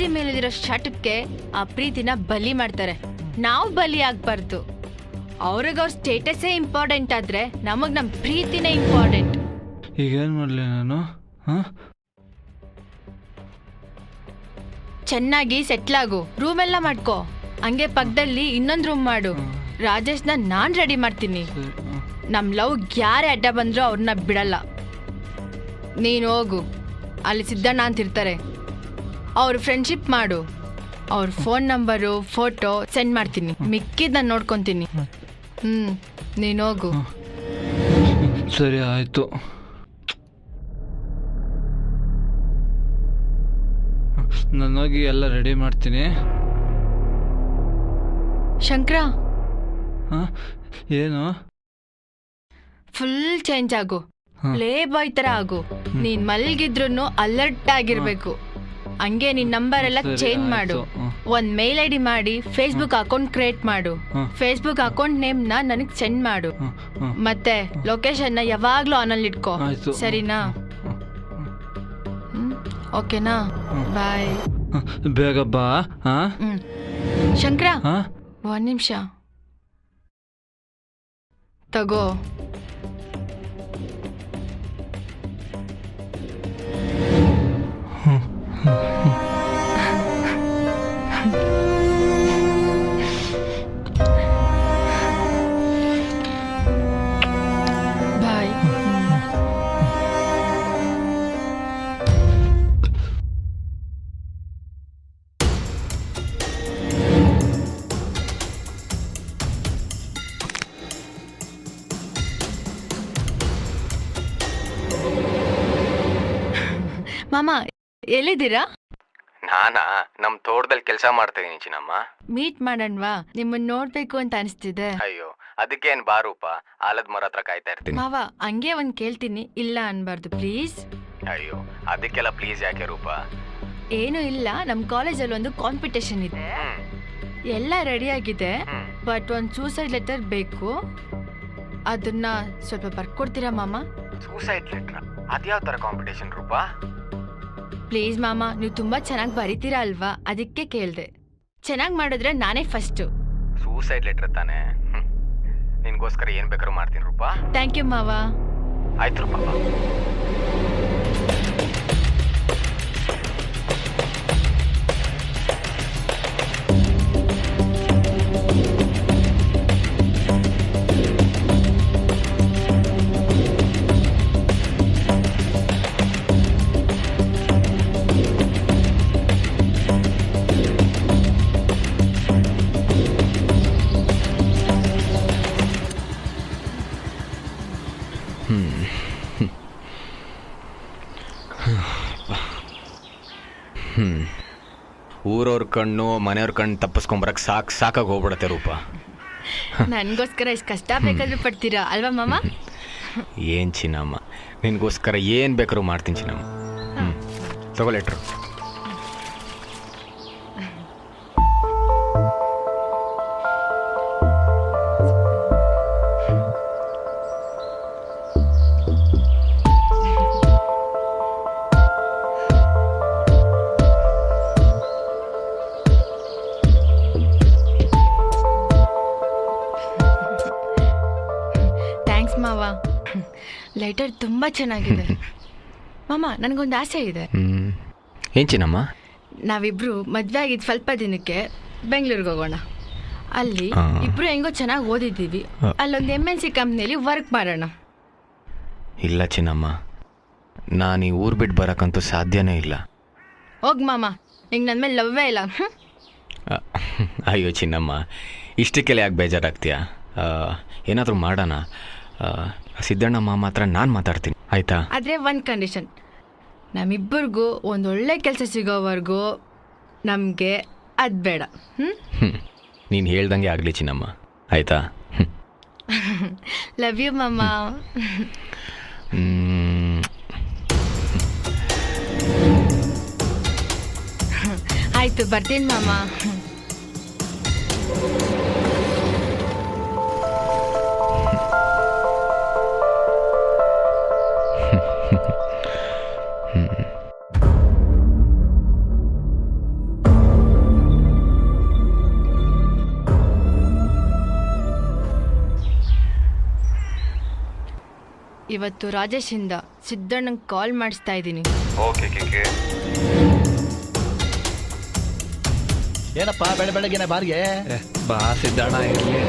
ಪ್ರೀತಿ ಮೇಲಿರೋ ಶಟಕ್ಕೆ ಆ ಪ್ರೀತಿನ ಬಲಿ ಮಾಡ್ತಾರೆ. ನಾವು ಬಲಿ ಆಗ್ಬಾರ್ದು. ಅವ್ರಿಗವ್ರ ಸ್ಟೇಟಸ್ಸೇ ಇಂಪಾರ್ಟೆಂಟ್ ಆದ್ರೆ ನಮಗ್ ನಮ್ ಪ್ರೀತಿನೇ ಇಂಪಾರ್ಟೆಂಟ್. ಈಗೇನು ಮಾಡಲಿ ನಾನು? ಚೆನ್ನಾಗಿ ಸೆಟ್ಲ್ ಆಗು, ರೂಮ್ ಎಲ್ಲ ಮಾಡ್ಕೋ. ಹಂಗೆ ಪಕ್ಕದಲ್ಲಿ ಇನ್ನೊಂದು ರೂಮ್ ಮಾಡು. ರಾಜೇಶ್ನ ನಾನ್ ರೆಡಿ ಮಾಡ್ತೀನಿ. ನಮ್ ಲವ್ ಯಾರೇ ಅಡ್ಡ ಬಂದ್ರೂ ಅವ್ರನ್ನ ಬಿಡಲ್ಲ. ನೀನು ಹೋಗು, ಅಲ್ಲಿ ಸಿದ್ದಣ್ಣ ಅಂತಿರ್ತಾರೆ, ಅವ್ರ ಫ್ರೆಂಡ್ಶಿಪ್ ಮಾಡು. ಅವ್ರ ಫೋನ್ ನಂಬರು ಫೋಟೋ ಸೆಂಡ್ ಮಾಡ್ತೀನಿ. ಮಿಕ್ಕಿದ್ ನಾನು ನೋಡ್ಕೊತೀನಿ. ನೀನು ಹೋಗು. ಸರಿ ಆಯಿತು. ನಾನು ಹೋಗಿ ಎಲ್ಲ ರೆಡಿ ಮಾಡ್ತೀನಿ. ಶಂಕರ, ಏನು? ಫುಲ್ ಚೇಂಜ್ ಆಗು. ಪ್ಲೇ ಬಾಯ್ ತರ ಆಗು. ನೀನ್ ಮಲ್ಗಿದ್ರು ಅಲರ್ಟ್ ಆಗಿರ್ಬೇಕು. ಹಂಗೆ ನಿನ್ ನಂಬರ್ ಎಲ್ಲ ಚೇಂಜ್ ಮಾಡು. ಒಂದ್ ಮೇಲ್ ಐಡಿ ಮಾಡಿ ಫೇಸ್ಬುಕ್ ಅಕೌಂಟ್ ಕ್ರಿಯೇಟ್ ಮಾಡು. ಫೇಸ್ಬುಕ್ ಅಕೌಂಟ್ ನೇಮ್ ನ ನನಗ್ ಸೆಂಡ್ ಮಾಡು. ಮತ್ತೆ ಲೊಕೇಶನ್ ನ ಯಾವಾಗ್ಲೂ ಆನಲ್ಲಿ ಇಟ್ಕೋ, ಸರಿನಾ? ಓಕೆನಾ? ಬಾಯ್. ಬೇಗ ಬಾ. ಶಂಕರ, ಒಂದ್ ನಿಮಿಷ ತಗೋ. ಬಾಯ್. ಮಾಮ, ಎಲ್ಲಿದ್ದೀರಾ? ನಾನಾ ನಮ್ ತೋಟದಲ್ಲಿ ಕೆಲಸ ಮಾಡ್ತಾ ಇದೀನಿ ಚಿನ್ನಮ್ಮ. ಮೀಟ್ ಮಾಡೋಣವಾ? ನಿಮ್ಮನ್ನ ನೋಡ್ಬೇಕು ಅಂತ ಅನಿಸ್ತಿದೆ. ಅಯ್ಯೋ, ಅದಕ್ಕೇನ್ ಬಾರೂಪ, ಆಲದ ಮರ ಹತ್ರ ಕಾಯ್ತಾ ಇರ್ತೀನಿ. ಮಾವ, ಹಂಗೆ ಒಂದ್ ಕೇಳ್ತೀನಿ, ಇಲ್ಲ ಅನ್ಬಾರ್ದು ಪ್ಲೀಸ್. ಅಯ್ಯೋ, ಅದಕ್ಕೆಲ್ಲ ಪ್ಲೀಸ್ ಯಾಕೆ ರೂಪ? ಏನು ಇಲ್ಲ, ನಮ್ ಕಾಲೇಜಲ್ಲಿ ಒಂದು ಕಾಂಪಿಟೇಷನ್ ಇದೆ. ಎಲ್ಲ ರೆಡಿ ಆಗಿದೆ, ಬಟ್ ಒಂದು ಸೂಸೈಡ್ ಲೆಟರ್ ಬೇಕು. ಅದನ್ನ ಸ್ವಲ್ಪ ಬರ್ಕೊಡ್ತೀರಾ ಮಾಮ? Suicide letter? ಅದ್ಯಾವ ತರ ಕಾಂಪಿಟೇಷನ್ ರೂಪ? ಪ್ಲೀಸ್ ಮಾಮ, ನೀವು ತುಂಬಾ ಚೆನ್ನಾಗಿ ಬರೀತೀರಾ ಅಲ್ವಾ, ಅದಕ್ಕೆ ಕೇಳ್ದೆ. ಚೆನ್ನಾಗಿ ಮಾಡಿದ್ರೆ ನಾನೇ ಫಸ್ಟ್. ಸೂಸೈಡ್ ಲೆಟರ್ ತಾನೆ? ನಿನ್ಗೋಸ್ಕರ ಏನ್ ಬೇಕಾದ್ರೂ ಮಾಡ್ತೀನಿ ರೂಪ. ಥ್ಯಾಂಕ್ ಯು ಮಾವ. ಆಯ್ತು ರೂಪ. ಊರವ್ರ ಕಣ್ಣು ಮನೆಯವ್ರ ಕಣ್ಣು ತಪ್ಪಿಸ್ಕೊಂಬರಕ್ ಸಾಕಾಗಿ ಹೋಗ್ಬಿಡತ್ತೆ ರೂಪ. ನನ್ಗೋಸ್ಕರ ಎಷ್ಟು ಕಷ್ಟ ಬೇಕಾದ್ರೂ ಪಡ್ತೀರಾ ಅಲ್ವಾ ಮಾಮ? ಏನ್ ಚಿನ್ನಮ್ಮ, ನಿನ್ಗೋಸ್ಕರ ಏನ್ ಬೇಕಾದ್ರೂ ಮಾಡ್ತೀನಿ ಚಿನ್ನಮ್ಮ. ತಗೋ ಲೆಟ್ರು. ಮಾವ, ಲೆಟರ್ ತುಂಬಾ ಚೆನ್ನಾಗಿದೆ. ಮಾಮ, ನನಗೊಂದು ಆಸೆ ಇದೆ. ಏನ್ ಚಿನ್ನಮ್ಮ? ನಾವಿಬ್ರು ಮದ್ವೆ ಆಗಿದ್ದು ಸ್ವಲ್ಪ ದಿನಕ್ಕೆ ಬೆಂಗಳೂರಿಗೆ ಹೋಗೋಣ. ಅಲ್ಲಿ ಇಬ್ರು ಹೆಂಗೋ ಚೆನ್ನಾಗಿ ಓದಿದ್ದೀವಿ. ಅಲ್ಲೊಂದು MNC ಕಂಪ್ನಿಯಲ್ಲಿ ವರ್ಕ್ ಮಾಡೋಣ. ಇಲ್ಲ ಚಿನ್ನಮ್ಮ, ನಾನು ಈ ಊರು ಬಿಟ್ಟು ಬರೋಕ್ಕಂತೂ ಸಾಧ್ಯನೇ ಇಲ್ಲ. ಹೋಗ್ ಮಾಮ, ಹಿಂಗೆ ನನ್ನ ಮೇಲೆ ಲವ್ವೇ ಇಲ್ಲ. ಅಯ್ಯೋ ಚಿನ್ನಮ್ಮ, ಇಷ್ಟಕ್ಕೆಲ್ಲ ಯಾಕೆ ಬೇಜಾರಾಗ್ತೀಯಾ? ಏನಾದರೂ ಮಾಡೋಣ. ಸಿದ್ದಣ್ಣ ಮಾಮ ಹತ್ರ ನಾನು ಮಾತಾಡ್ತೀನಿ, ಆಯ್ತಾ? ಆದರೆ ಒಂದು ಕಂಡೀಷನ್, ನಮ್ಮಿಬ್ಬರಿಗೂ ಒಂದೊಳ್ಳೆ ಕೆಲಸ ಸಿಗೋವರೆಗೂ ನಮಗೆ ಅದು ಬೇಡ. ನೀನು ಹೇಳ್ದಂಗೆ ಆಗಲಿ ಚಿನ್ನಮ್ಮ, ಆಯ್ತಾ? ಲವ್ ಯು ಮಾಮ. ಆಯಿತು, ಬರ್ತೀನಿ ಮಾಮ. ಇವತ್ತು ರಾಜೇಶಿಂದ ಸಿದ್ದಣ್ಣಂಗೆ ಕಾಲ್ ಮಾಡಿಸ್ತಾ ಇದ್ದೀನಿ. ಓಕೆ ಕೇಕೆ. ಏನಪ್ಪ ಬೆಳಗ್ಗೆನೆ ಬಾರ್ಗೆ? ಬಾ ಸಿದ್ದಣ್ಣ ಇರಲಿ.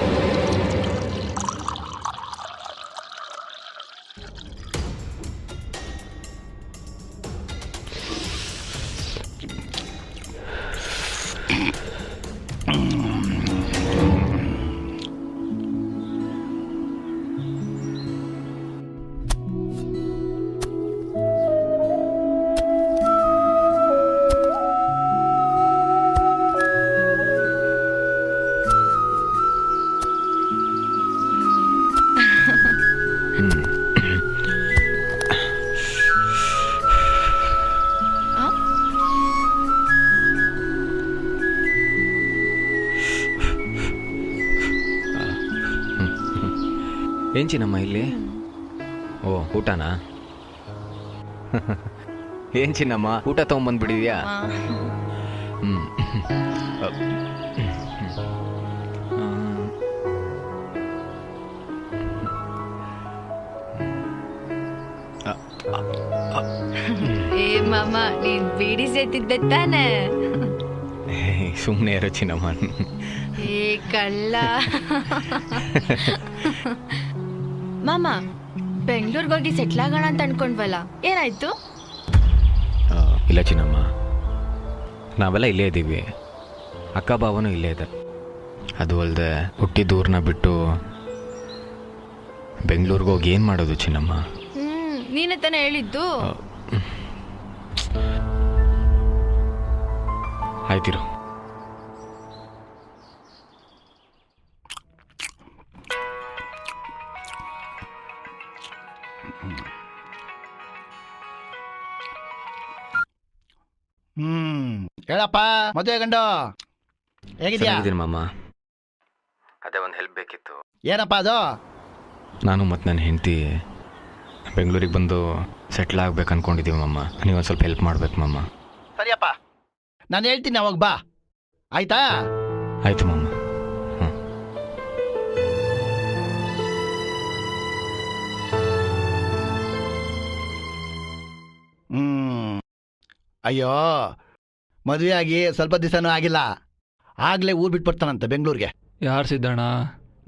ಏನ್ ಚಿನ್ನಮ್ಮ ಇಲ್ಲಿ? ಓ ಊಟನಾ? ಏನ್ ಚಿನ್ನಮ್ಮ ಊಟ ತೊಗೊಂಬಂದ್ಬಿಟ್ಟಿದ್ಯಾ? ಹ್ಮ್. ಏ ಮಾಮ, ನೀನ್ ಬೀಡಿ ಸೇತಿದ್ದೆ ತಾನೆ? ಸುಮ್ಮನೆ ಇರೋ ಚಿನ್ನಮ್ಮ. ಏ ಕಳ್ಳ. ಮಾಮ, ಬೆಂಗಳೂರಿಗೆ ಹೋಗಿ ಸೆಟ್ಲ್ ಆಗೋಣ ಅಂತ ಅನ್ಕೊಂಡ್ವಲ್ಲ, ಏನಾಯ್ತು? ಇಲ್ಲ ಚಿನ್ನಮ್ಮ, ನಾವೆಲ್ಲ ಇಲ್ಲೇ ಇದ್ದೀವಿ. ಅಕ್ಕ ಭಾವನೂ ಇಲ್ಲೇ ಇದೆ. ಅದು ಅಲ್ಲದೆ ಹುಟ್ಟಿದೂರನ್ನ ಬಿಟ್ಟು ಬೆಂಗಳೂರಿಗೆ ಹೋಗಿ ಏನು ಮಾಡೋದು ಚಿನ್ನಮ್ಮ? ನೀನೇ ತಾನೇ ಹೇಳಿದ್ದು. ಆಯ್ತಿರು. ಹೇಳಪ್ಪ ಮದುವೆ ಗಂಡು ಹೇಗಿದ್ಯಾ? ಚೆನ್ನಾಗಿದ್ದೀನಿ ಮಾಮ. ಅದೇ ಒಂದು ಹೆಲ್ಪ್ ಬೇಕಿತ್ತು. ಏನಪ್ಪ ಅದು? ನಾನು ಮತ್ತು ನನ್ನ ಹೆಂಡತಿ ಬೆಂಗಳೂರಿಗೆ ಬಂದು ಸೆಟ್ಲ್ ಆಗ್ಬೇಕು ಅನ್ಕೊಂಡಿದ್ದೀವಿ ಮಾಮ. ನೀವೊಂದು ಸ್ವಲ್ಪ ಹೆಲ್ಪ್ ಮಾಡ್ಬೇಕು ಮಾಮ. ಸರಿಯಪ್ಪ, ನಾನು ಹೇಳ್ತೀನಿ, ಅವಾಗ ಬಾ, ಆಯ್ತಾ? ಆಯ್ತು ಮಾಮ. ಅಯ್ಯೋ, ಮದುವೆ ಆಗಿ ಸ್ವಲ್ಪ ದಿವಸನೂ ಆಗಿಲ್ಲ, ಆಗ್ಲೇ ಊರು ಬಿಟ್ಟು ಬರ್ತಾನಂತೆ ಬೆಂಗಳೂರಿಗೆ. ಯಾರು ಸಿದ್ದಣ್ಣ?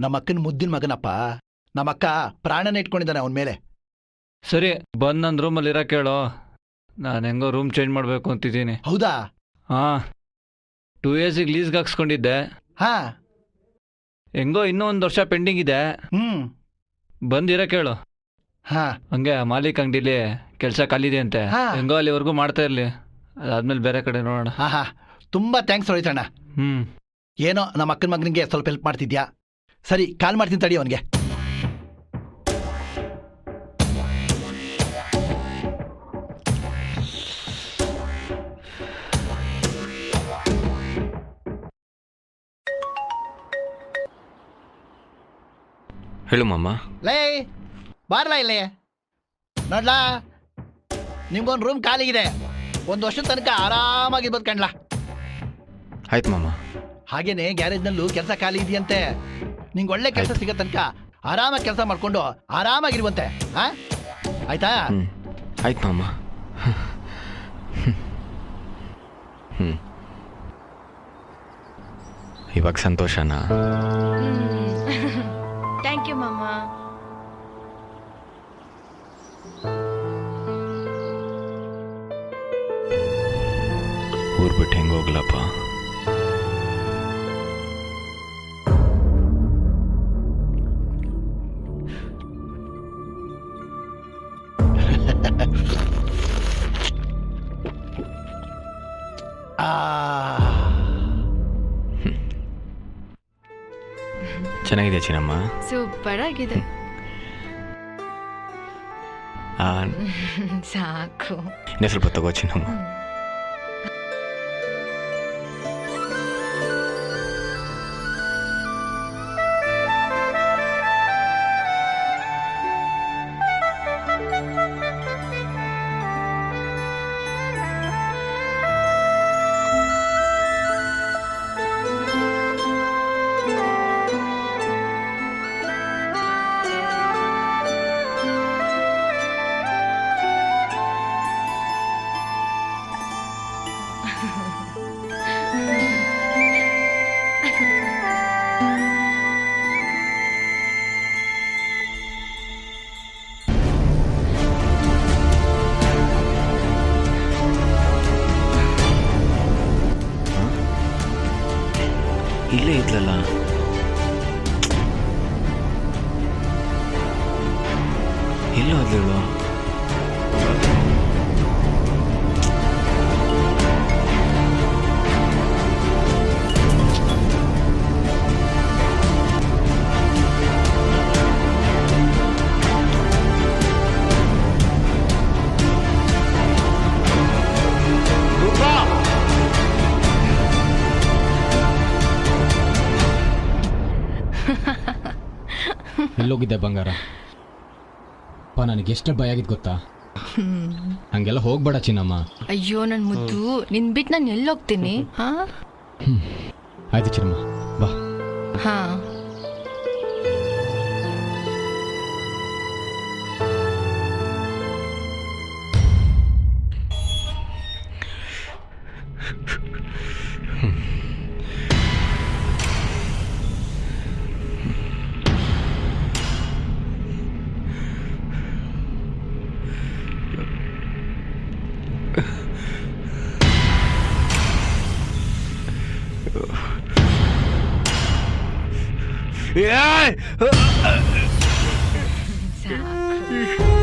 ನಮ್ಮ ಅಕ್ಕನ ಮುದ್ದಿನ ಮಗನಪ್ಪ. ನಮ್ಮ ಅಕ್ಕ ಪ್ರಾಣನ ಇಟ್ಕೊಂಡಿದ್ದಾನೆ ಅವನ ಮೇಲೆ. ಸರಿ, ಬಂದು ನನ್ನ ರೂಮಲ್ಲಿ ಇರೋಕೆ ಹೇಳೋ. ನಾನು ಹೆಂಗೋ ರೂಮ್ ಚೇಂಜ್ ಮಾಡಬೇಕು ಅಂತಿದ್ದೀನಿ. ಹೌದಾ? ಹಾಂ, 2 years ಲೀಸ್ಗೆ ಹಾಕ್ಸ್ಕೊಂಡಿದ್ದೆ. ಹಾ, ಹೆಂಗೋ ಇನ್ನೂ 1 ವರ್ಷ ಪೆಂಡಿಂಗ್ ಇದೆ. ಬಂದಿರೋಕೆ ಹೇಳು. ಹಾ, ಹಂಗೆ ಮಾಲೀಕ್ ಅಂಗಡಿಲಿ ಕೆಲಸ ಖಾಲಿದೆ ಅಂತೆ. ಹಾ. ಹೆಂಗೋ ಅಲ್ಲಿವರೆಗೂ ಮಾಡ್ತಾ ಇರಲಿ, ಅದಾದ್ಮೇಲೆ ಬೇರೆ ಕಡೆ ನೋಡೋಣ. ಹಾ ಹಾ, ತುಂಬಾ ಥ್ಯಾಂಕ್ಸ್ ರೋಹಿತಣ್ಣ. ಹ್ಞೂ, ಏನೋ ನಮ್ಮ ಅಕ್ಕನ ಮಗನಿಗೆ ಸ್ವಲ್ಪ ಹೆಲ್ಪ್ ಮಾಡ್ತಿದ್ಯಾ. ಸರಿ, ಕಾಲ್ ಮಾಡ್ತೀನಿ ತಡಿ ಅವನಿಗೆ. ಹೇಳು ಮಾಮ. ಲೇ, ಬಾರ್ಲಾ ಇಲ್ಲಿ ನೋಡ್ಲಾ, ನಿಮ್ಗೊಂದು ರೂಮ್ ಖಾಲಿಗಿದೆ. 1 ವರ್ಷದ ತನಕ ಆರಾಮಾಗಿರ್ಬೋದು ಕಣ್ಲಾ. ಆಯ್ತು ಮಾಮ. ಹಾಗೇನೆ ಗ್ಯಾರೇಜ್ನಲ್ಲೂ ಕೆಲಸ ಖಾಲಿ ಇದೆಯಂತೆ. ನಿಂಗೆ ಒಳ್ಳೆ ಕೆಲಸ ಸಿಗೋ ತನಕ ಆರಾಮಾಗಿ ಕೆಲಸ ಮಾಡ್ಕೊಂಡು ಆರಾಮಾಗಿರುವಂತೆ. ಹಾ, ಆಯ್ತಾ? ಆಯ್ತು ಮಾಮ. ಇವಾಗ ಸಂತೋಷನಾ? ಥ್ಯಾಂಕ್ ಯು ಮಾಮ. ಊರ್ ಬಿಟ್ಟು ಹೆಂಗೆ ಹೋಗ್ಲಪ್ಪ? ಚೆನ್ನಾಗಿದೆ ಚಿನ್ನಮ್ಮ. ಸೂಪರ್ ಆಗಿದೆ. ಸಾಕು, ಇನ್ನೇ ಸ್ವಲ್ಪ ತಗೋ ಚಿನ್ನಮ್ಮ. ಎಲ್ಲೋ ಅದ್ಲೇಳು ಎಲ್ಲೋಗಿದ್ದೆ ಬಂಗಾರ ಅಪ್ಪ ನನಗೆ ಎಷ್ಟು ಭಯ ಆಗಿದ್ದು ಗೊತ್ತಾ ಹಂಗೆಲ್ಲ ಹೋಗ್ಬೇಡ ಚಿನ್ನಮ್ಮ ಅಯ್ಯೋ ನನ್ ಮುದ್ದು ನಿನ್ ಬಿಟ್ಟು ನಾನು ಎಲ್ಲೋಗ್ತೀನಿ ಹಾ ಆಯ್ತು ಚಿನ್ನಮ್ಮ ಬಾ ಹಾ ಸಾಕು.